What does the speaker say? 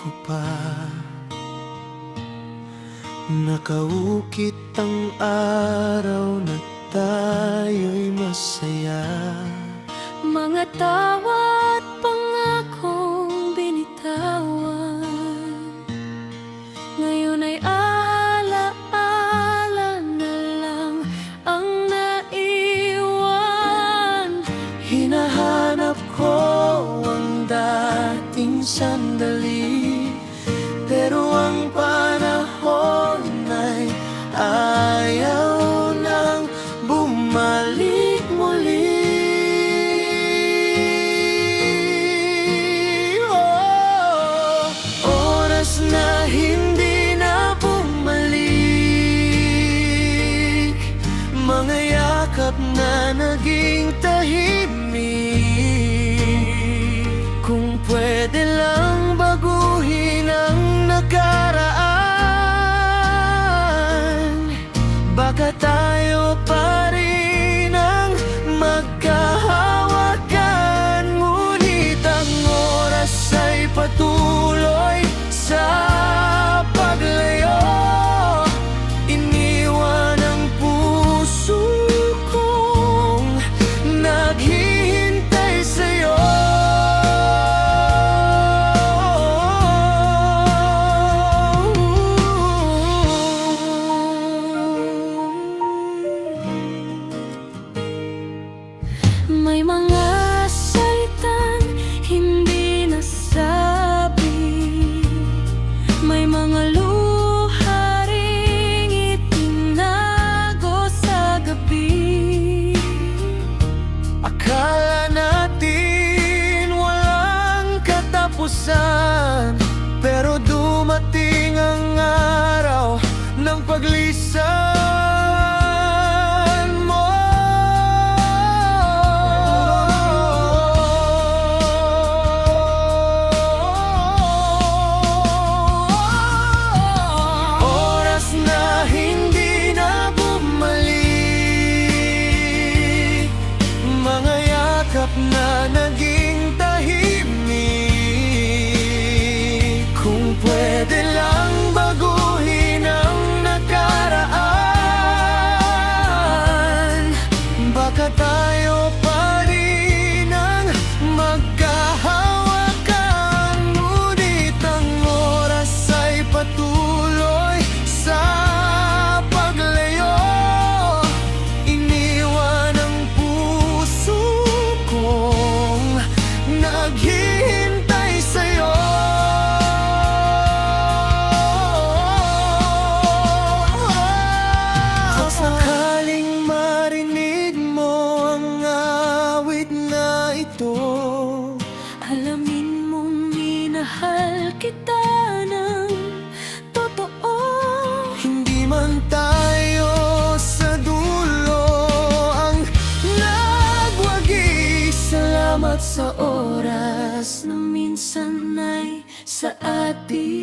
ko pa. Nakaukit ang araw na tayo'y masaya. Mga tawa at pangakong binitawan, ngayon ay alaala na lang ang naiwan. Hinahanap ko ang dating sandali, pero ang panahon ay ayaw nang bumalik muli. Oras na hindi na bumalik, mga yakap na naging tahimik. Kung pwede lang baguhin ang nakaraan, baka tayo pa rin ang magkahawakan. Ngunit ang oras ay patuloy sa paglayo. Iniwan ang puso kong naghihintay sa'yo. May mga salitang hindi nasabi, may mga luha ring itinago sa gabi. Akala natin walang katapusan, pero dumating ang araw ng paglisan mo. Oras na hindi na bumalik, mga yakap na naging tahimik. Kung pwede lang baguhin ang nakaraan, baka tayo pa rin ang magkahawakan. Ngunit ang oras ay patuloy sa paglayo. Iniwan ang puso kong naghihintay sa'yo. Kung sakaling marinig mo ang awit na ito, Alamin mong minahal kita ng totoo. hindi man tayo sa dulo ang nagwagi. Salamat sa oras na minsan ay sa atin.